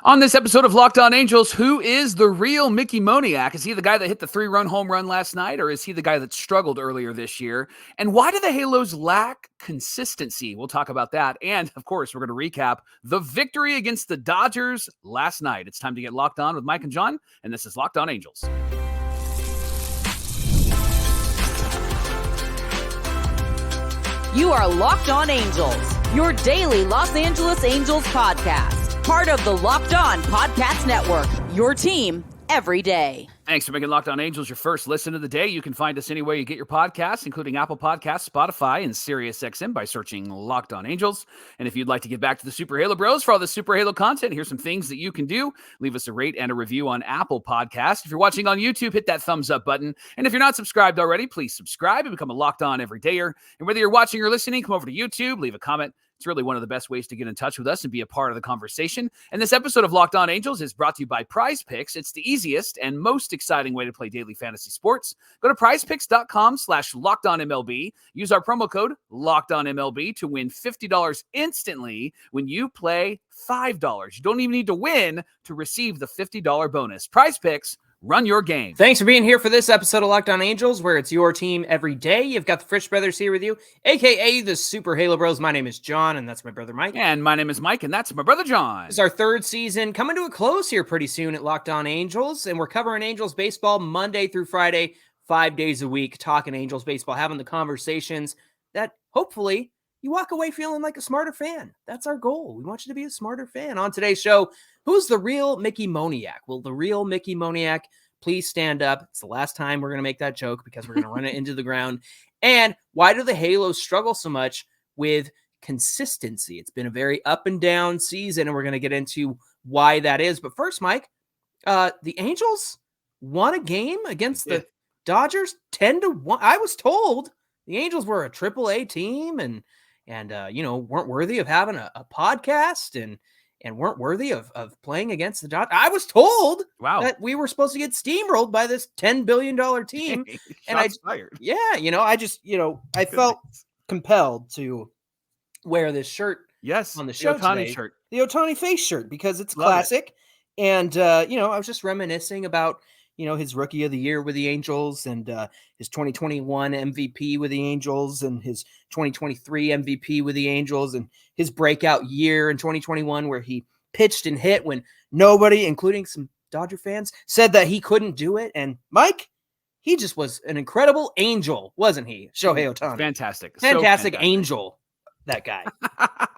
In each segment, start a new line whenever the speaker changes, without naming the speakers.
On this episode of Locked On Angels, who is the real Mickey Moniak? Is he the guy that hit the 3-run home run last night, or is he the guy that struggled earlier this year? And why do the Halos lack consistency? We'll talk about that. And, of course, we're going to recap the victory against the Dodgers last night. It's time to get locked on with Mike and John, and this is Locked On Angels.
You are Locked On Angels, your daily Los Angeles Angels podcast. Part of the Locked On Podcast Network, your team every day.
Thanks for making Locked On Angels your first listen of the day. You can find us anywhere you get your podcasts, including Apple Podcasts, Spotify, and SiriusXM by searching Locked On Angels. And if you'd like to get back to the Super Halo Bros for all the Super Halo content, here's some things that you can do. Leave us a rate and a review on Apple Podcasts. If you're watching on YouTube, hit that thumbs up button. And if you're not subscribed already, please subscribe and become a Locked On Everydayer. And whether you're watching or listening, come over to YouTube, leave a comment. It's really one of the best ways to get in touch with us and be a part of the conversation. And this episode of Locked On Angels is brought to you by Prize Picks. It's the easiest and most exciting way to play daily fantasy sports. Go to prizepicks.com/LockedOnMLB. Use our promo code LockedOnMLB to win $50 instantly when you play $5. You don't even need to win to receive the $50 bonus. Prize Picks. Run your game.
Thanks for being here for this episode of Locked On Angels, where it's your team every day. You've got the Frisch Brothers here with you, a.k.a. the Super Halo Bros. My name is John, and that's my brother Mike.
And my name is Mike, and that's my brother John.
This is our third season, coming to a close here pretty soon at Locked On Angels, and we're covering Angels baseball Monday through Friday, 5 days a week, talking Angels baseball, having the conversations that hopefully you walk away feeling like a smarter fan. That's our goal. We want you to be a smarter fan. On today's show, who's the real Mickey Moniak? Well, the real Mickey Moniak, please stand up. It's the last time we're going to make that joke because we're going to run it into the ground. And why do the Halos struggle so much with consistency? It's been a very up and down season, and we're going to get into why that is. But first, Mike, the Angels won a game against the Dodgers 10-1. I was told the Angels were a AAA team and weren't worthy of having a podcast and weren't worthy of playing against the Dodgers. I was told that we were supposed to get steamrolled by this $10 billion team. And I felt compelled to wear this shirt.
Yes,
on the show
Ohtani
today,
shirt,
the Ohtani face shirt, because it's classic. And, I was just reminiscing about, his rookie of the year with the Angels and his 2021 MVP with the Angels and his 2023 MVP with the Angels and his breakout year in 2021 where he pitched and hit when nobody, including some Dodger fans, said that he couldn't do it. And Mike, he just was an incredible angel, wasn't he? Shohei Ohtani.
Fantastic
Angel, that guy.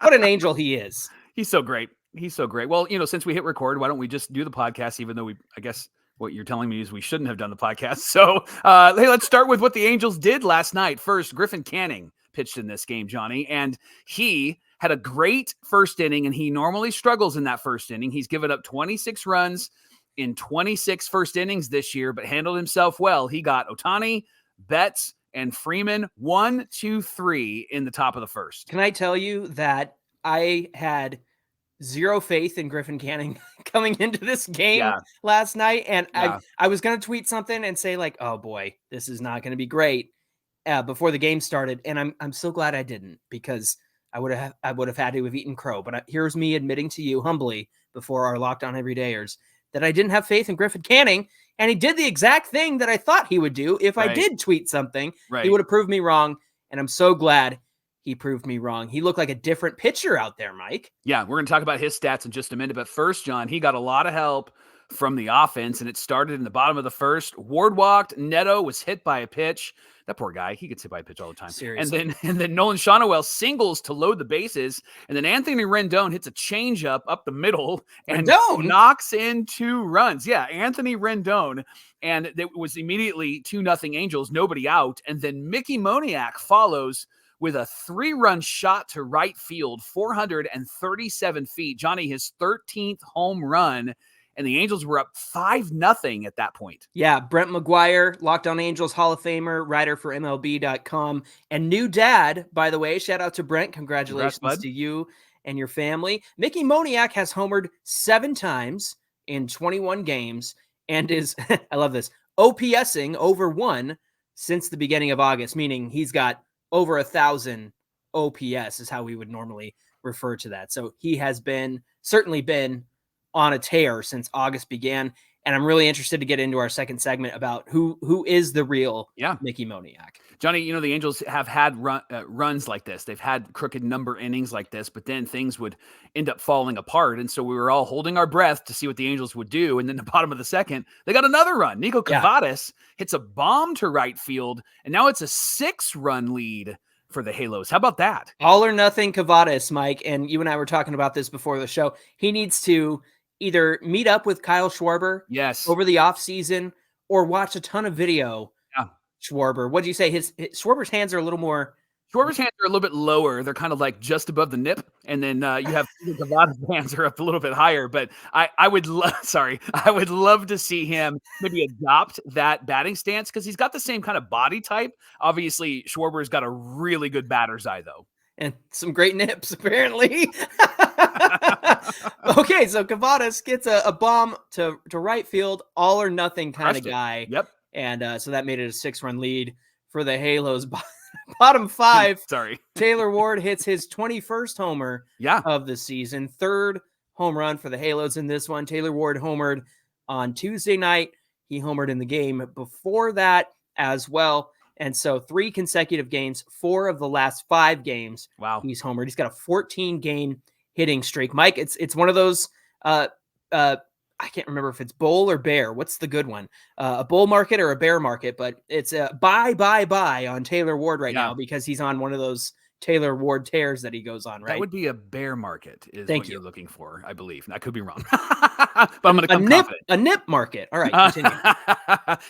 What an angel he is.
He's so great. Well, since we hit record, why don't we just do the podcast, even though I guess what you're telling me is we shouldn't have done the podcast. So hey, let's start with what the Angels did last night. First, Griffin Canning pitched in this game, Johnny, and he had a great first inning, and he normally struggles in that first inning. He's given up 26 runs in 26 first innings this year, but handled himself well. He got Ohtani, Betts, and Freeman 1, 2, 3 in the top of the first.
Can I tell you that I had zero faith in Griffin Canning coming into this game last night. And I was going to tweet something and say like, oh boy, this is not going to be great before the game started. And I'm so glad I didn't, because I would have had to have eaten crow. But here's me admitting to you humbly before our Locked On Everydayers that I didn't have faith in Griffin Canning. And he did the exact thing that I thought he would do. If I did tweet something, he would have proved me wrong. And I'm so glad he proved me wrong. He looked like a different pitcher out there, Mike.
Yeah, we're going to talk about his stats in just a minute. But first, John, he got a lot of help from the offense, and it started in the bottom of the first. Ward walked. Neto was hit by a pitch. That poor guy, he gets hit by a pitch all the time.
Seriously.
And then Nolan Shawnoel singles to load the bases, and then Anthony Rendon hits a changeup up the middle and knocks in 2 runs. Yeah, Anthony Rendon, and it was immediately 2-0 Angels, nobody out. And then Mickey Moniak follows with a 3-run shot to right field, 437 feet. Johnny, his 13th home run, and the Angels were up 5-0 at that point.
Yeah, Brent McGuire, Locked On Angels Hall of Famer, writer for MLB.com, and new dad, by the way. Shout out to Brent. Congratulations to you and your family. Mickey Moniak has homered 7 times in 21 games and is, I love this, OPSing over 1 since the beginning of August, meaning he's got over 1,000 OPS is how we would normally refer to that. So he has certainly been on a tear since August began. And I'm really interested to get into our second segment about who is the real Mickey Moniak.
Johnny, the Angels have had runs like this. They've had crooked number innings like this, but then things would end up falling apart. And so we were all holding our breath to see what the Angels would do. And then the bottom of the second, they got another run. Niko Kavadas hits a bomb to right field, and now it's a 6-run lead for the Halos. How about that?
All or nothing Kavadas, Mike. And you and I were talking about this before the show. He needs to either meet up with Kyle Schwarber over the offseason or watch a ton of video. Schwarber, what do you say? Schwarber's hands are a little more.
Schwarber's hands are a little bit lower. They're kind of like just above the nip. And then you have Kavadas' hands are up a little bit higher. But I would love to see him maybe adopt that batting stance because he's got the same kind of body type. Obviously, Schwarber's got a really good batter's eye, though.
And some great nips, apparently. Okay, so Kavadas gets a bomb to right field, all or nothing kind of guy.
Yep.
And so that made it a 6-run lead for the Halos. Bottom 5.
Sorry.
Taylor Ward hits his 21st homer of the season. 3rd home run for the Halos in this one. Taylor Ward homered on Tuesday night. He homered in the game before that as well. And so 3 consecutive games, 4 of the last 5 games.
Wow.
He's homered. He's got a 14-game hitting streak. Mike, it's one of those, I can't remember if it's bull or bear. What's the good one? A bull market or a bear market, but it's a buy on Taylor Ward right now because he's on one of those Taylor Ward tears that he goes on, right?
That would be a bear market is what you're looking for, I believe. I could be wrong, but I'm going to come confident.
A nip market. All right, continue.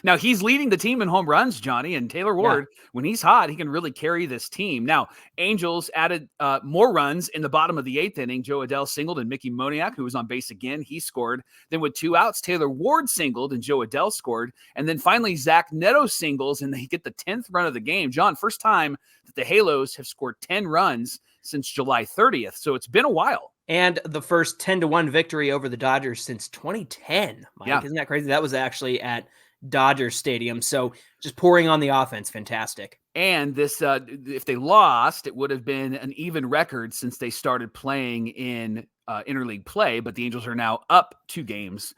Now, he's leading the team in home runs, Johnny, and Taylor Ward, when he's hot, he can really carry this team. Now, Angels added more runs in the bottom of the 8th inning. Jo Adell singled and Mickey Moniak, who was on base again, he scored. Then with 2 outs, Taylor Ward singled and Jo Adell scored. And then finally, Zach Neto singles, and they get the 10th run of the game. John, first time that the Halos have scored 10 runs since July 30th. So it's been a while.
And the first 10-1 victory over the Dodgers since 2010. Mike, isn't that crazy? That was actually at Dodger Stadium. So just pouring on the offense. Fantastic.
And this, if they lost, it would have been an even record since they started playing in interleague play. But the Angels are now up 2 games,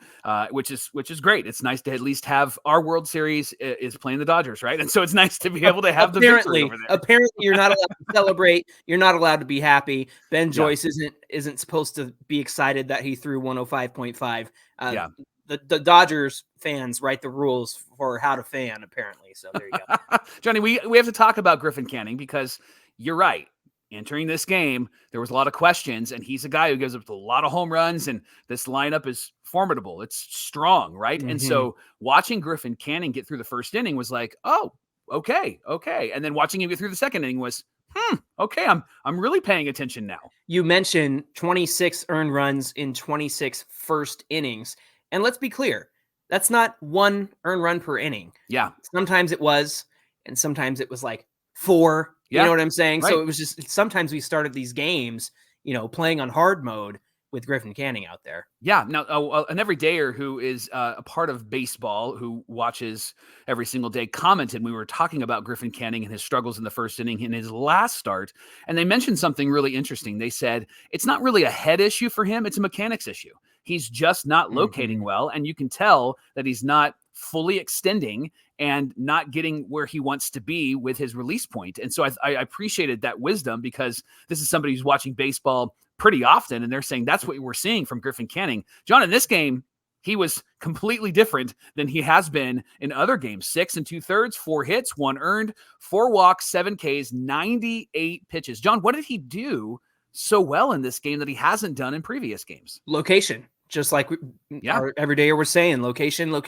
which is great. It's nice to at least have our World Series is playing the Dodgers, right? And so it's nice to be able to have the victory over there.
Apparently, you're not allowed to celebrate. You're not allowed to be happy. Ben Joyce isn't supposed to be excited that he threw 105.5. The Dodgers fans write the rules for how to fan, apparently. So there you go.
Johnny, we have to talk about Griffin Canning because you're right. Entering this game, there was a lot of questions, and he's a guy who gives up a lot of home runs, and this lineup is formidable. It's strong, right? Mm-hmm. And so watching Griffin Canning get through the first inning was like, oh, okay. And then watching him get through the second inning was, okay, I'm really paying attention now.
You mentioned 26 earned runs in 26 first innings. And let's be clear, that's not 1 earned run per inning.
Yeah.
Sometimes it was, and sometimes it was like 4. You know what I'm saying? Right. So it was just, sometimes we started these games, playing on hard mode with Griffin Canning out there.
Yeah. Now, an everydayer who is a part of baseball, who watches every single day, commented, we were talking about Griffin Canning and his struggles in the first inning in his last start. And they mentioned something really interesting. They said, it's not really a head issue for him. It's a mechanics issue. He's just not locating well. And you can tell that he's not fully extending and not getting where he wants to be with his release point. And so I appreciated that wisdom because this is somebody who's watching baseball pretty often. And they're saying that's what we're seeing from Griffin Canning. John, in this game, he was completely different than he has been in other games. 6 2/3, 4 hits, 1 earned, 4 walks, 7 Ks, 98 pitches. John, what did he do so well in this game that he hasn't done in previous games?
Location. Just like our everyday we're saying, location. Lots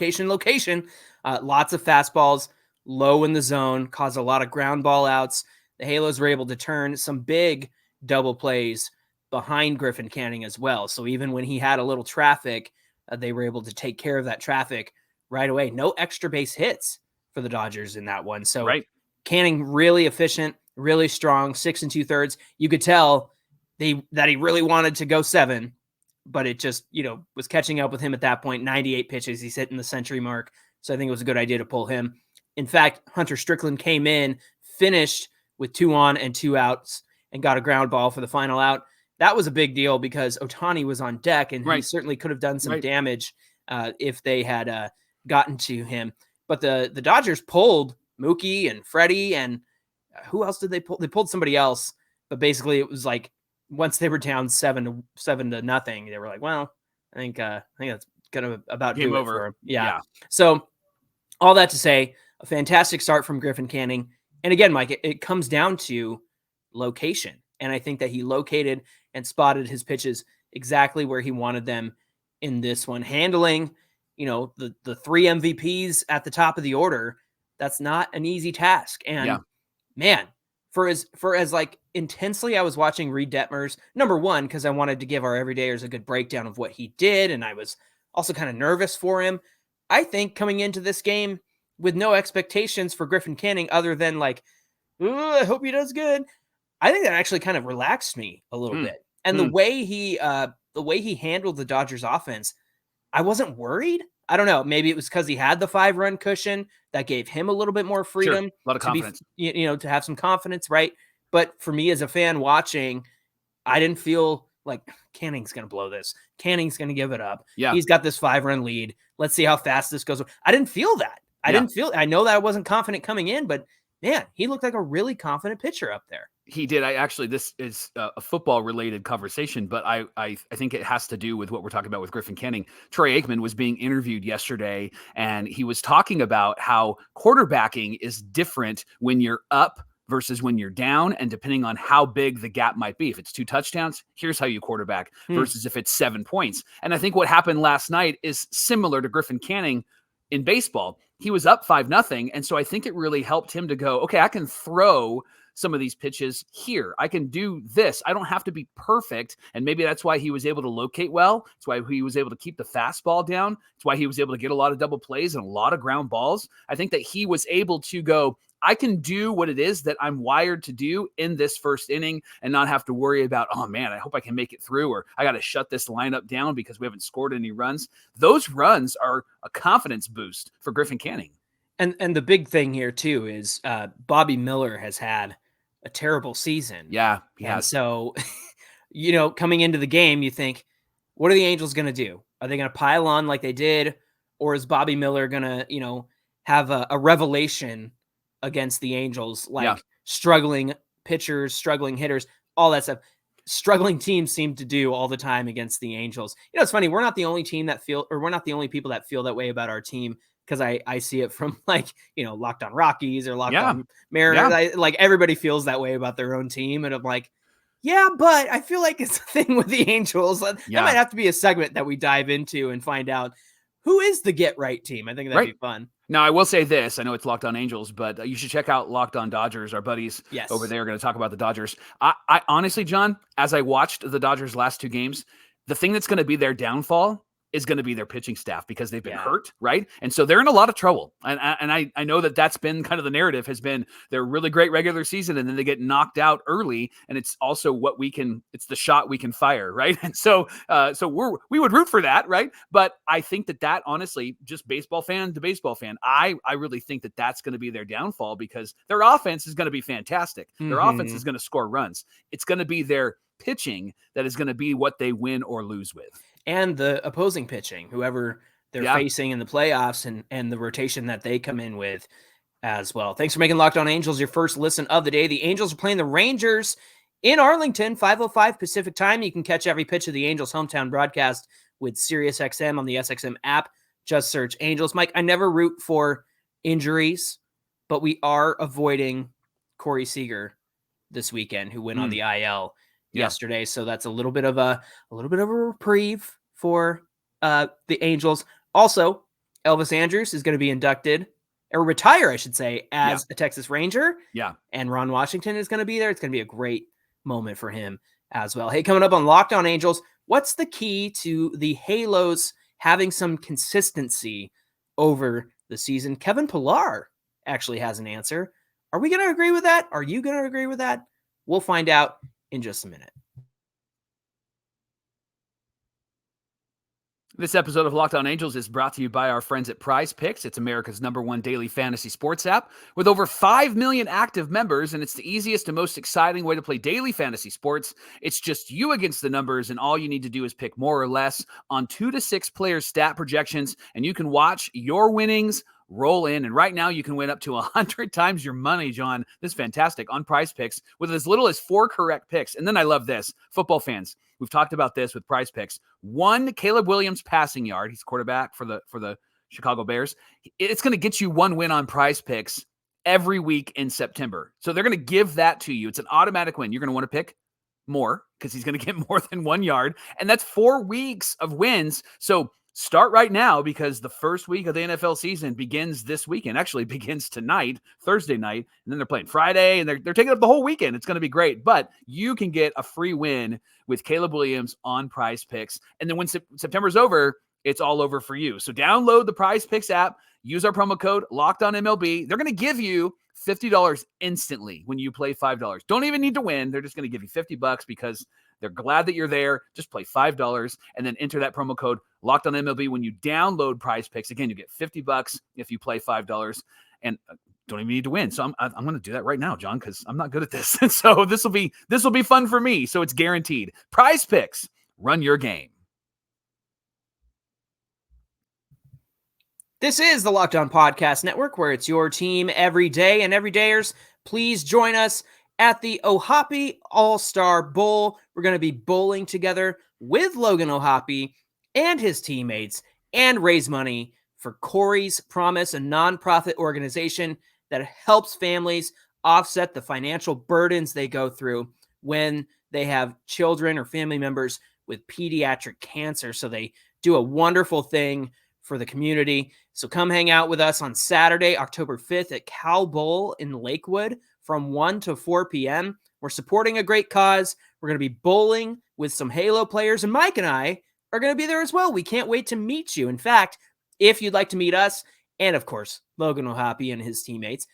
of fastballs, low in the zone, caused a lot of ground ball outs. The Halos were able to turn some big double plays behind Griffin Canning as well. So even when he had a little traffic, they were able to take care of that traffic right away. No extra base hits for the Dodgers in that one. So Canning really efficient, really strong, 6 2/3. You could tell that he really wanted to go 7. But it just, was catching up with him at that point. 98 pitches. He's hitting the century mark. So I think it was a good idea to pull him. In fact, Hunter Strickland came in, finished with 2 on and 2 outs, and got a ground ball for the final out. that was a big deal because Ohtani was on deck, and he certainly could have done some damage if they had gotten to him. But the Dodgers pulled Mookie and Freddie, and who else did they pull? They pulled somebody else, but basically it was like once they were down 7-0, they were like, well, I think that's gonna about
Game
do
over.
it for him. Yeah. So all that to say, a fantastic start from Griffin Canning. And again, Mike, it comes down to location. And I think that he located and spotted his pitches exactly where he wanted them in this one. Handling, the 3 MVPs at the top of the order, that's not an easy task. And man, for as like intensely I was watching Reed Detmers, number one, because I wanted to give our everydayers a good breakdown of what he did, and I was also kind of nervous for him. I think coming into this game with no expectations for Griffin Canning other than like, I hope he does good, I think that actually kind of relaxed me a little bit. And the way he handled the Dodgers offense, I wasn't worried. I don't know. Maybe it was because he had the 5-run cushion that gave him a little bit more freedom,
a lot of confidence,
to have some confidence, right? But for me as a fan watching, I didn't feel like Canning's going to blow this. Canning's going to give it up.
Yeah.
He's got this 5-run lead. Let's see how fast this goes. I didn't feel that. I know that I wasn't confident coming in, but man, he looked like a really confident pitcher up there.
He did. This is a football related conversation, but I think it has to do with what we're talking about with Griffin Canning. Troy Aikman was being interviewed yesterday, and he was talking about how quarterbacking is different when you're up versus when you're down, and depending on how big the gap might be. If it's 2 touchdowns, here's how you quarterback versus if it's 7 points. And I think what happened last night is similar to Griffin Canning in baseball. He was up 5-0. And so I think it really helped him to go, okay, I can throw some of these pitches here. I can do this. I don't have to be perfect. And maybe that's why he was able to locate well. That's why he was able to keep the fastball down. That's why he was able to get a lot of double plays and a lot of ground balls. I think that he was able to go, I can do what it is that I'm wired to do in this first inning and not have to worry about, oh man, I hope I can make it through, or I got to shut this lineup down because we haven't scored any runs. Those runs are a confidence boost for Griffin Canning.
And the big thing here too is Bobby Miller has had a terrible season.
Yeah, he has.
So, coming into the game, you think, what are the Angels going to do? Are they going to pile on like they did? Or is Bobby Miller going to, have a revelation against the Angels, like struggling pitchers, struggling hitters, all that stuff? Struggling teams seem to do all the time against the Angels. It's funny. We're not the only team we're not the only people that feel that way about our team. Because I see it from Locked On Rockies or Locked On Mariners.
Yeah.
Everybody feels that way about their own team. And I'm like, yeah, but I feel like it's a thing with the Angels. That might have to be a segment that we dive into and find out who is the get right team. I think that'd be fun.
Now, I will say this. I know it's Locked On Angels, but you should check out Locked On Dodgers. Our buddies over there are going to talk about the Dodgers. I honestly, John, as I watched the Dodgers' last 2 games, the thing that's going to be their downfall is going to be their pitching staff because they've been hurt, right? And so they're in a lot of trouble. And I know that's been kind of the narrative has been they're really great regular season and then they get knocked out early. And it's also it's the shot we can fire, right? And so we would root for that, right? But I think that honestly, just baseball fan to baseball fan, I really think that that's going to be their downfall because their offense is going to be fantastic. Their offense is going to score runs. It's going to be their pitching that is going to be what they win or lose with.
And the opposing pitching, whoever they're facing in the playoffs and the rotation that they come in with as well. Thanks for making Locked On Angels your first listen of the day. The Angels are playing the Rangers in Arlington, 5:05 Pacific time. You can catch every pitch of the Angels hometown broadcast with SiriusXM on the SXM app. Just search Angels. Mike, I never root for injuries, but we are avoiding Corey Seager this weekend, who went on the IL yesterday. So that's a little bit of a reprieve for the Angels. Also, Elvis Andrus is going to be inducted or retire, I should say, as a Texas Ranger.
Yeah.
And Ron Washington is going to be there. It's going to be a great moment for him as well. Hey, coming up on Locked On Angels, what's the key to the Halos having some consistency over the season? Kevin Pillar actually has an answer. Are we going to agree with that? Are you going to agree with that? We'll find out in just a minute.
This episode of Locked On Angels is brought to you by our friends at Prize Picks. It's America's #1 daily fantasy sports app with over 5 million active members, and it's the easiest and most exciting way to play daily fantasy sports. It's just you against the numbers, and all you need to do is pick more or less on 2 to 6 players' stat projections, and you can watch your winnings roll in. And right now you can win up to 100 times your money, John. This is fantastic on Prize Picks with as little as 4 correct picks. And then I love this. Football fans, we've talked about this with Prize Picks. 1 Caleb Williams passing yard. He's quarterback for the Chicago Bears. It's going to get you 1 win on Prize Picks every week in September. So they're going to give that to you. It's an automatic win. You're going to want to pick more because he's going to get more than 1 yard. And that's 4 weeks of wins. So start right now because the first week of the NFL season begins this weekend. Actually begins tonight, Thursday night, and then they're playing Friday, and they're taking up the whole weekend. It's going to be great. But you can get a free win with Caleb Williams on Prize Picks. And then when September's over, it's all over for you. So download the Prize Picks app, use our promo code LOCKEDONMLB. They're going to give you $50 instantly when you play $5. Don't even need to win. They're just going to give you $50 because they're glad that you're there. Just play $5 and then enter that promo code LOCKEDONMLB when you download Prize Picks. Again, you get $50 if you play $5 and don't even need to win. So I'm going to do that right now, John, because I'm not good at this. And so this will be fun for me. So it's guaranteed. Prize Picks, run your game.
This is the Locked On Podcast Network, where it's your team every day. And everydayers, please join us at the Ohapi All-Star Bowl. We're going to be bowling together with Logan Ohapi and his teammates and raise money for Corey's Promise, a nonprofit organization that helps families offset the financial burdens they go through when they have children or family members with pediatric cancer. So they do a wonderful thing for the community. So come hang out with us on Saturday, October 5th at Cal Bowl in Lakewood from 1 to 4 p.m. We're supporting a great cause. We're going to be bowling with some Halo players, and Mike and I are going to be there as well. We can't wait to meet you. In fact, if you'd like to meet us, and of course, Logan Ohapi and his teammates,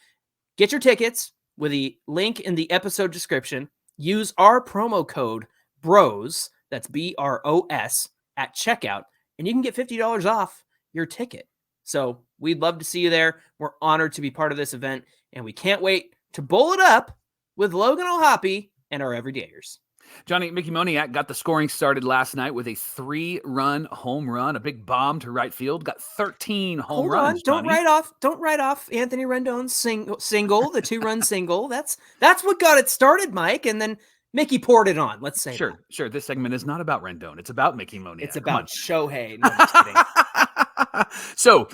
get your tickets with the link in the episode description. Use our promo code BROS, that's BROS, at checkout, and you can get $50 off your ticket. So we'd love to see you there. We're honored to be part of this event, and we can't wait to bowl it up with Logan Ohapi and our everydayers.
Johnny, Mickey Moniak got the scoring started last night with a 3-run home run, a big bomb to right field. Got 13 home runs.
Don't write off Anthony Rendon's single, the 2-run single. That's what got it started, Mike. And then Mickey poured it on. Let's say
sure. This segment is not about Rendon. It's about Mickey Moniak.
It's about Shohei. No, I'm just kidding.
So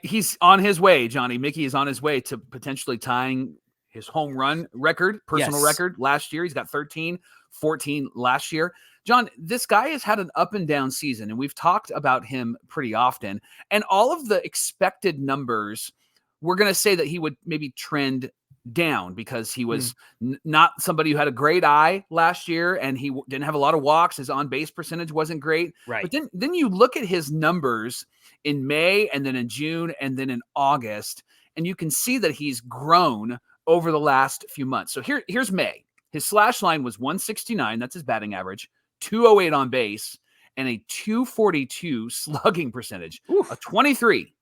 he's on his way, Johnny. Mickey is on his way to potentially tying his home run record, personal record last year. He's got 13, 14 last year. John, this guy has had an up and down season, and we've talked about him pretty often. And all of the expected numbers, we're going to say that he would maybe trend down because he was not somebody who had a great eye last year, and he didn't have a lot of walks. His on-base percentage wasn't great.
Right.
But then you look at his numbers in May and then in June and then in August, and you can see that he's grown over the last few months. So here's May. His slash line was 169. That's his batting average, 208 on base, and a 242 slugging percentage.
Oof.
A 23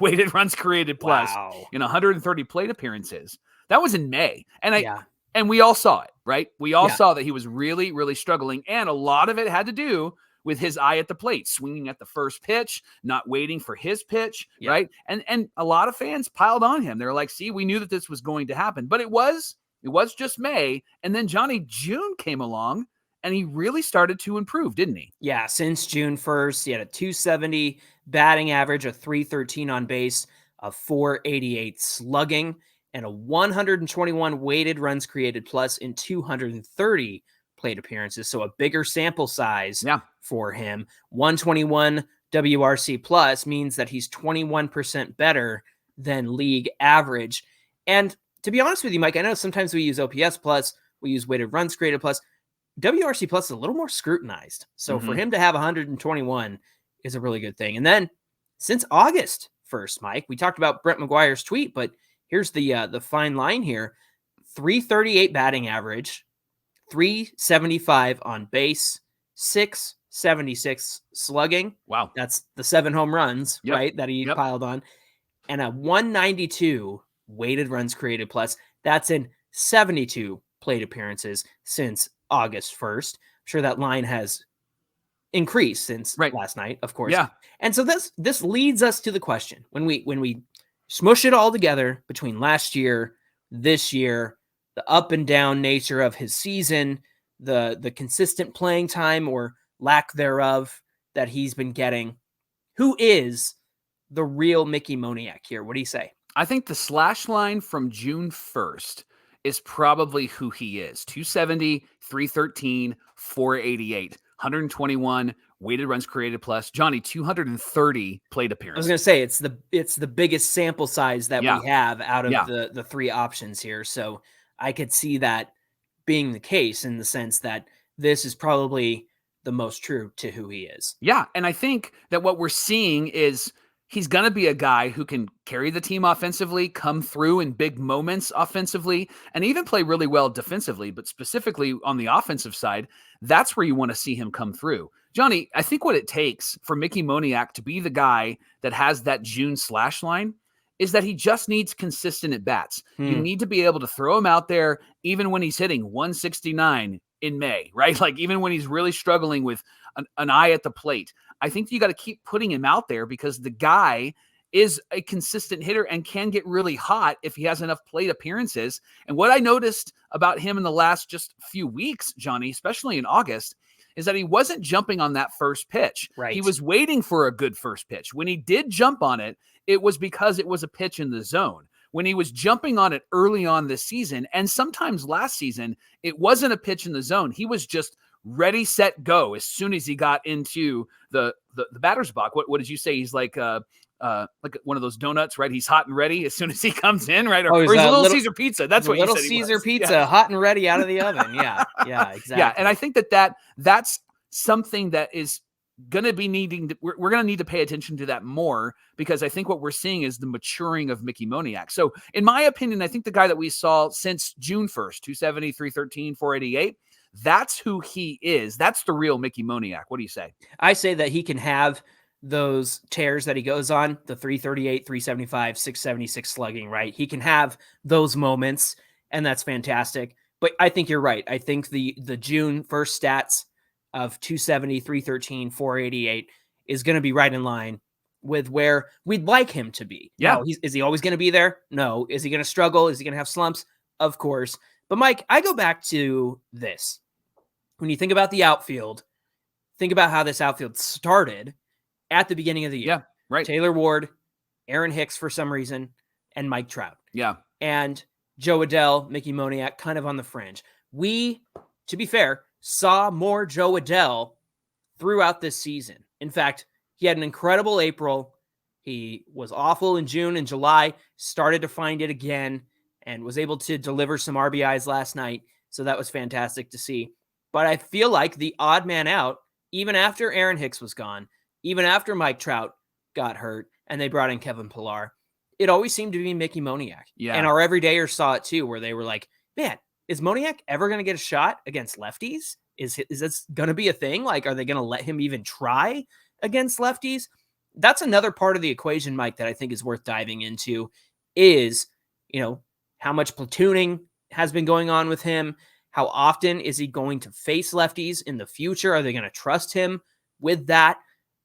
weighted runs created plus in 130 plate appearances. That was in May. And we all saw it, right? We all saw that he was really, really struggling. And a lot of it had to do with his eye at the plate, swinging at the first pitch, not waiting for his pitch, right? And a lot of fans piled on him. They're like, see, we knew that this was going to happen. But it was just May. And then Johnny, June came along, and he really started to improve, didn't he?
Yeah, since June 1st, he had a 270 batting average, a 313 on base, a 488 slugging, and a 121 weighted runs created plus in 230 plate appearances. So a bigger sample size for him. 121 WRC plus means that he's 21% better than league average. And to be honest with you, Mike, I know sometimes we use OPS plus, we use weighted runs created plus. WRC plus is a little more scrutinized. So for him to have 121 is a really good thing. And then since August 1st, Mike, we talked about Brett McGuire's tweet, but here's the fine line here. 338 batting average, 375 on base, 6 .276 slugging.
Wow.
That's the 7 home runs,
Yep.
right, that he
Yep.
piled on. And a 192 weighted runs created plus. That's in 72 plate appearances since August 1st. I'm sure that line has increased since last night, of course.
Yeah.
And so this leads us to the question. When we smush it all together between last year, this year, the up and down nature of his season, the consistent playing time or lack thereof that he's been getting, who is the real Mickey Moniak here? What do you say?
I think the slash line from June 1st is probably who he is. 270, 313, 488, 121 weighted runs created plus. Johnny, 230 plate appearances.
I was going to say it's the biggest sample size that we have out of the 3 options here. So I could see that being the case in the sense that this is probably the most true to who he is.
Yeah, and I think that what we're seeing is he's going to be a guy who can carry the team offensively, come through in big moments offensively, and even play really well defensively. But specifically on the offensive side, that's where you want to see him come through. Johnny, I think what it takes for Mickey Moniak to be the guy that has that June slash line is that he just needs consistent at-bats. You need to be able to throw him out there even when he's hitting 169 in May, right? Like even when he's really struggling with an eye at the plate. I think you got to keep putting him out there because the guy is a consistent hitter and can get really hot if he has enough plate appearances. And what I noticed about him in the last just few weeks, Johnny, especially in August, is that he wasn't jumping on that first pitch.
Right.
He was waiting for a good first pitch. When he did jump on it, it was because it was a pitch in the zone. When he was jumping on it early on this season, and sometimes last season, it wasn't a pitch in the zone. He was just ready, set, go as soon as he got into the batter's box. What did you say? He's like one of those donuts, right? He's hot and ready as soon as he comes in, right? Or he's a Little Caesar pizza. That's what you said.
Little Caesar pizza, hot and ready out of the oven. Yeah, exactly.
Yeah, and I think that's something that is going to be we're going to need to pay attention to that more because I think what we're seeing is the maturing of Mickey Moniak. So in my opinion, I think the guy that we saw since June 1st, 270, 313, 488, that's who he is. That's the real Mickey Moniak. What do you say?
I say that he can have those tears that he goes on, the 338, 375, 676 slugging, right? He can have those moments, and that's fantastic. But I think you're right. I think the June 1st stats of 270, 313, 488 is going to be right in line with where we'd like him to be.
Yeah.
Now, is he always going to be there? No. Is he going to struggle? Is he going to have slumps? Of course. But Mike, I go back to this. When you think about the outfield, think about how this outfield started at the beginning of the year.
Yeah, right.
Taylor Ward, Aaron Hicks for some reason, and Mike Trout.
Yeah.
And Jo Adell, Mickey Moniak, kind of on the fringe. We, to be fair, saw more Jo Adell throughout this season. In fact, he had an incredible April. He was awful in June and July, started to find it again, and was able to deliver some RBIs last night. So that was fantastic to see. But I feel like the odd man out, even after Aaron Hicks was gone, even after Mike Trout got hurt, and they brought in Kevin Pillar, it always seemed to be Mickey Moniak.
Yeah.
And our everydayers saw it too, where they were like, man, is Moniak ever going to get a shot against lefties? Is this going to be a thing? Like, are they going to let him even try against lefties? That's another part of the equation, Mike, that I think is worth diving into is, how much platooning has been going on with him? How often is he going to face lefties in the future? Are they going to trust him with that?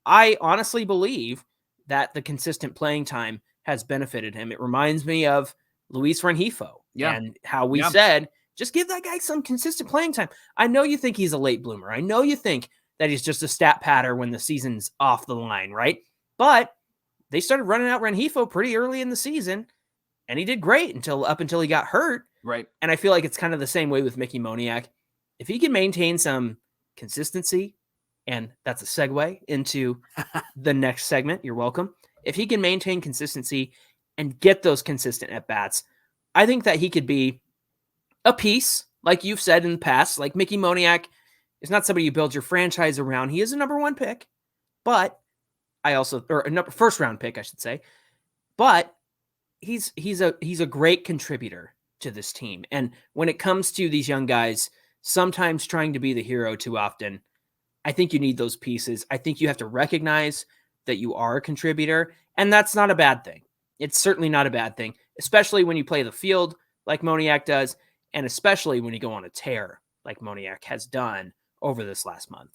I honestly believe that the consistent playing time has benefited him. It reminds me of Luis Rengifo and how we said, just give that guy some consistent playing time. I know you think he's a late bloomer. I know you think that he's just a stat patter when the season's off the line, right? But they started running out Rengifo pretty early in the season, and he did great until he got hurt.
Right.
And I feel like it's kind of the same way with Mickey Moniak. If he can maintain some consistency, and that's a segue into the next segment, you're welcome. If he can maintain consistency and get those consistent at-bats, I think that he could be a piece, like you've said in the past. Like Mickey Moniak is not somebody you build your franchise around. He is a number 1 pick, but first round pick, I should say. But he's a great contributor to this team. And when it comes to these young guys, sometimes trying to be the hero too often, I think you need those pieces. I think you have to recognize that you are a contributor, and that's not a bad thing. It's certainly not a bad thing, especially when you play the field like Moniak does, and especially when you go on a tear like Moniak has done over this last month.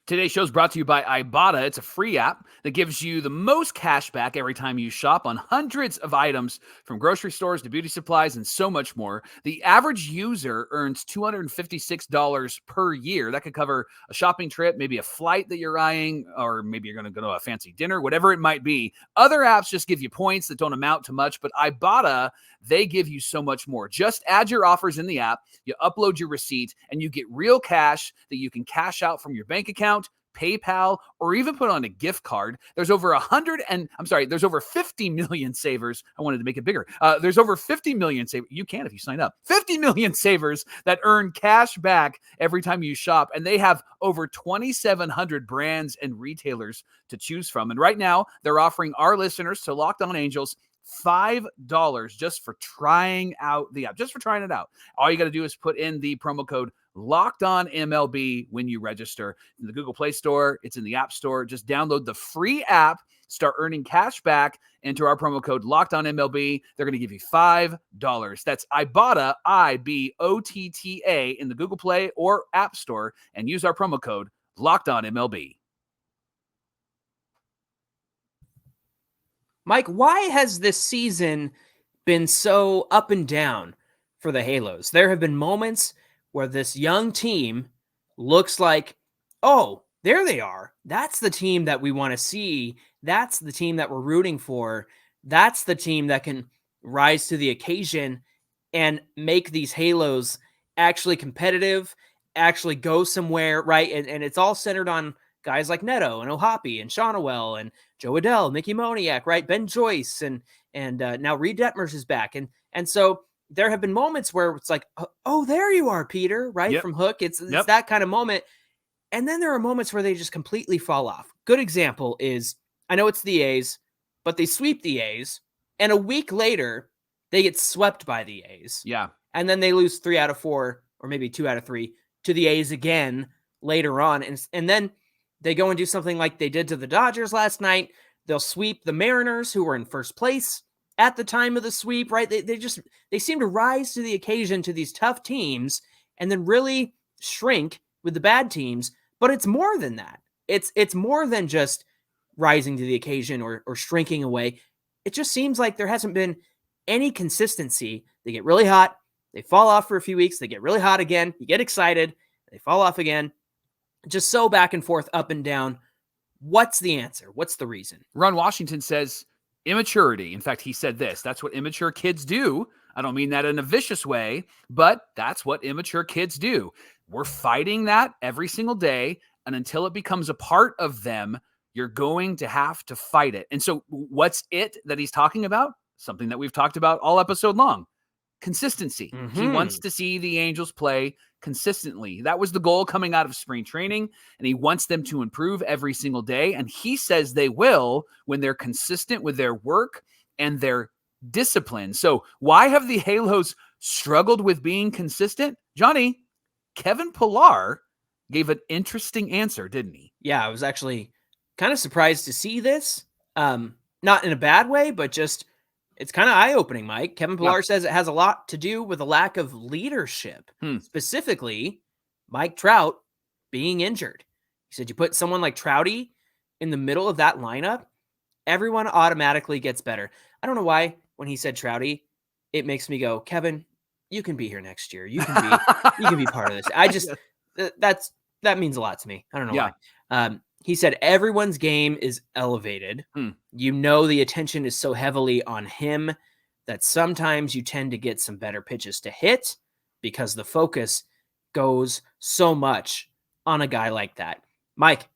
Today's show is brought to you by Ibotta. It's a free app that gives you the most cash back every time you shop on hundreds of items from grocery stores to beauty supplies and so much more. The average user earns $256 per year. That could cover a shopping trip, maybe a flight that you're eyeing, or maybe you're going to go to a fancy dinner, whatever it might be. Other apps just give you points that don't amount to much, but Ibotta, they give you so much more. Just add your offers in the app, you upload your receipt, and you get real cash that you can cash out from your bank account, PayPal, or even put on a gift card. There's over 50 million savers. I wanted to make it bigger. There's over 50 million savers. You can if you sign up. 50 million savers that earn cash back every time you shop. And they have over 2,700 brands and retailers to choose from. And right now, they're offering our listeners to Locked On Angels $5 just for trying out the app, just for trying it out. All you got to do is put in the promo code Locked On MLB when you register in the Google Play Store. It's in the App Store. Just download the free app, start earning cash back, enter our promo code Locked On MLB. They're going to give you $5. That's Ibotta, IBOTTA, in the Google Play or App Store, and use our promo code Locked On MLB.
Mike, why has this season been so up and down for the Halos? There have been moments where this young team looks like, oh, there they are. That's the team that we want to see. That's the team that we're rooting for. That's the team that can rise to the occasion and make these Halos actually competitive, actually go somewhere, right? And it's all centered on guys like Neto and Ohapi and Shonowell and Jo Adell, Mickey Moniak, right? Ben Joyce and now Reed Detmers is back. And so there have been moments where it's like, oh, there you are, Peter, right?
Yep.
From Hook. It's that kind of moment. And then there are moments where they just completely fall off. Good example is, I know it's the A's, but they sweep the A's, and a week later, they get swept by the A's.
Yeah.
And then they lose 3 out of 4, or maybe 2 out of 3 to the A's again later on. And then they go and do something like they did to the Dodgers last night. They'll sweep the Mariners, who were in first place at the time of the sweep, right? They seem to rise to the occasion to these tough teams and then really shrink with the bad teams. But it's more than that. It's more than just rising to the occasion or shrinking away. It just seems like there hasn't been any consistency. They get really hot. They fall off for a few weeks. They get really hot again. You get excited. They fall off again. Just so back and forth, up and down. What's the answer? What's the reason?
Ron Washington says immaturity. In fact, he said this. That's what immature kids do. I don't mean that in a vicious way, but that's what immature kids do. We're fighting that every single day. And until it becomes a part of them, you're going to have to fight it. And so what's it that he's talking about? Something that we've talked about all episode long. Consistency.
Mm-hmm.
He wants to see the Angels play consistently. That was the goal coming out of spring training, and he wants them to improve every single day. And he says they will when they're consistent with their work and their discipline. So why have the Halos struggled with being consistent? Johnny, Kevin Pillar gave an interesting answer, didn't he?
Yeah, I was actually kind of surprised to see this. Not in a bad way, but just it's kind of eye-opening, Mike. Kevin Pillar says it has a lot to do with a lack of leadership, specifically Mike Trout being injured. He said you put someone like Trouty in the middle of that lineup, everyone automatically gets better. I don't know why when he said Trouty, it makes me go, Kevin, you can be here next year. You can be part of this. I just that means a lot to me. I don't know why. He said everyone's game is elevated. You know the attention is so heavily on him that sometimes you tend to get some better pitches to hit because the focus goes so much on a guy like that. Mike,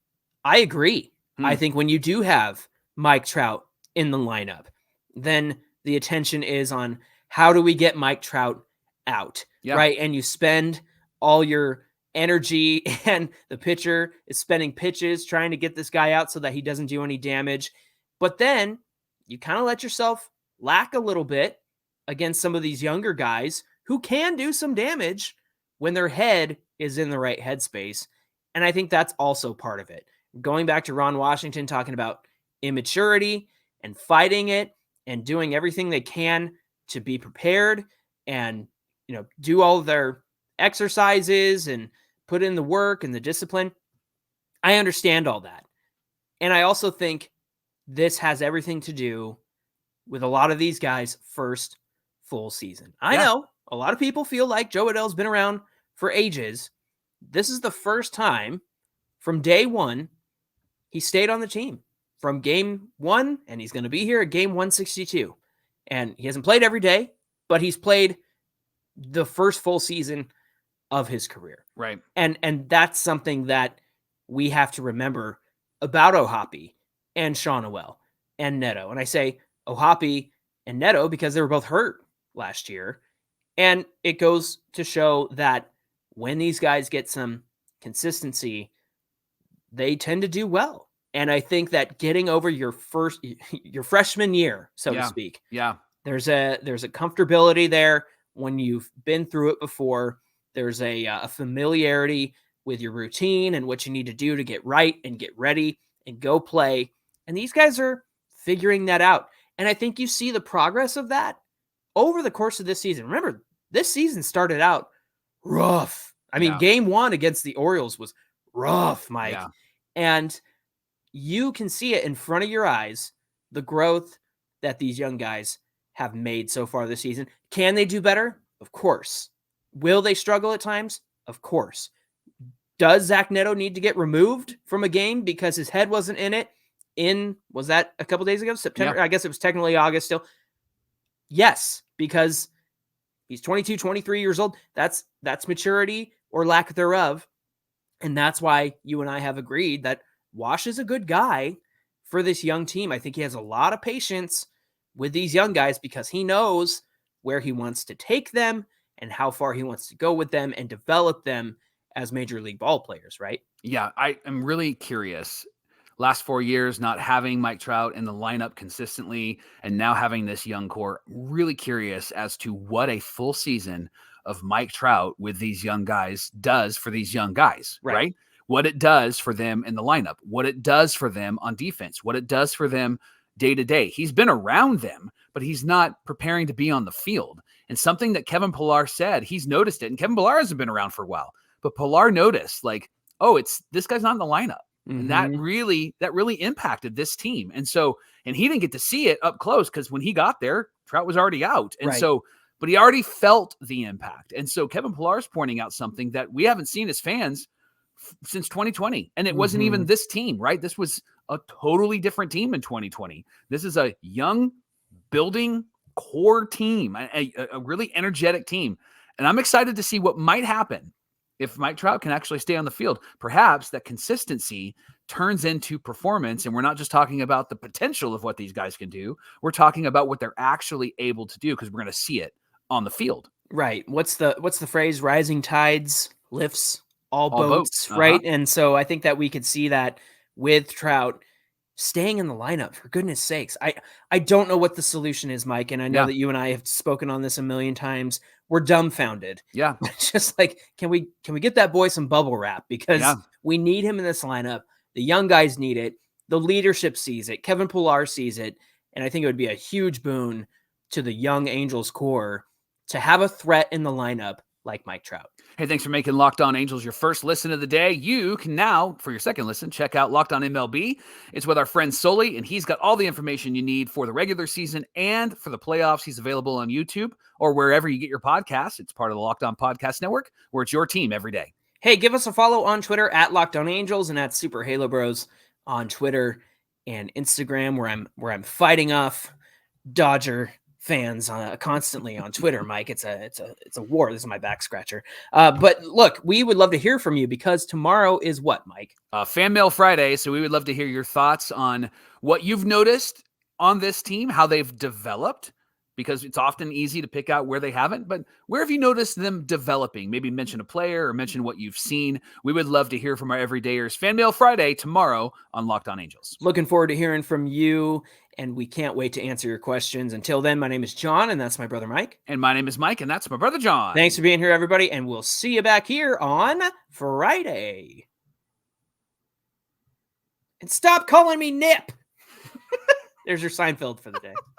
I agree. I think when you do have Mike Trout in the lineup, then the attention is on how do we get Mike Trout out, right? And you spend all your energy, and the pitcher is spending pitches trying to get this guy out so that he doesn't do any damage. But then you kind of let yourself lack a little bit against some of these younger guys who can do some damage when their head is in the right headspace. And I think that's also part of it. Going back to Ron Washington talking about immaturity and fighting it and doing everything they can to be prepared and, do all of their exercises and put in the work and the discipline. I understand all that. And I also think this has everything to do with a lot of these guys' first full season. I know a lot of people feel like Jo Adell's been around for ages. This is the first time from day one he stayed on the team from game one, and he's going to be here at game 162. And he hasn't played every day, but he's played the first full season of his career.
Right.
And that's something that we have to remember about Ohapi and Shaunuel and Neto. And I say Ohapi and Neto because they were both hurt last year. And it goes to show that when these guys get some consistency, they tend to do well. And I think that getting over your freshman year, so to speak, there's a comfortability there when you've been through it before. There's a familiarity with your routine and what you need to do to get right and get ready and go play. And these guys are figuring that out. And I think you see the progress of that over the course of this season. Remember, this season started out rough. I mean, game one against the Orioles was rough, Mike.
Yeah.
And you can see it in front of your eyes, the growth that these young guys have made so far this season. Can they do better? Of course. Will they struggle at times? Of course. Does Zach Neto need to get removed from a game because his head wasn't in it? Was that a couple days ago? September? I guess it was technically August still. Yes, because he's 22, 23 years old. That's maturity or lack thereof. And that's why you and I have agreed that Wash is a good guy for this young team. I think he has a lot of patience with these young guys because he knows where he wants to take them and how far he wants to go with them and develop them as major league ball players, right?
Yeah, I am really curious. Last 4 years, not having Mike Trout in the lineup consistently and now having this young core, really curious as to what a full season of Mike Trout with these young guys does for these young guys, right? What it does for them in the lineup, what it does for them on defense, what it does for them day to day. He's been around them, but he's not preparing to be on the field. And something that Kevin Pillar said, he's noticed it. And Kevin Pillar hasn't been around for a while, but Pillar noticed like, oh, this guy's not in the lineup. Mm-hmm. And that really impacted this team. And he didn't get to see it up close because when he got there, Trout was already out. And but he already felt the impact. And so Kevin Pillar is pointing out something that we haven't seen as fans since 2020. And it wasn't even this team, right? This was a totally different team in 2020. This is a young building core team, a really energetic team. And I'm excited to see what might happen if Mike Trout can actually stay on the field. Perhaps that consistency turns into performance. And we're not just talking about the potential of what these guys can do. We're talking about what they're actually able to do because we're going to see it on the field.
Right. What's the phrase? Rising tides lifts all boats, right? And so I think that we could see that with Trout staying in the lineup, for goodness sakes. I don't know what the solution is, Mike, and I know that you and I have spoken on this a million times. We're dumbfounded.
Yeah.
Just like, can we get that boy some bubble wrap? Because we need him in this lineup. The young guys need it. The leadership sees it. Kevin Pillar sees it. And I think it would be a huge boon to the young Angels core to have a threat in the lineup like Mike Trout.
Hey, thanks for making Locked On Angels your first listen of the day. You can now, for your second listen, check out Locked On MLB. It's with our friend Sully, and he's got all the information you need for the regular season and for the playoffs. He's available on YouTube or wherever you get your podcasts. It's part of the Locked On Podcast Network, where it's your team every day.
Hey, give us a follow on Twitter at Locked On Angels and at Super Halo Bros on Twitter and Instagram, where I'm fighting off Dodger fans constantly on Twitter, Mike. It's a war. This is my back scratcher. But look, we would love to hear from you because tomorrow is what, Mike?
Fan Mail Friday. So we would love to hear your thoughts on what you've noticed on this team, how they've developed, because it's often easy to pick out where they haven't, but where have you noticed them developing? Maybe mention a player or mention what you've seen. We would love to hear from our everydayers. Fan Mail Friday tomorrow on Locked On Angels.
Looking forward to hearing from you, and we can't wait to answer your questions. Until then, my name is John, and that's my brother Mike.
And my name is Mike, and that's my brother John.
Thanks for being here, everybody, and we'll see you back here on Friday. And stop calling me Nip. There's your Seinfeld for the day.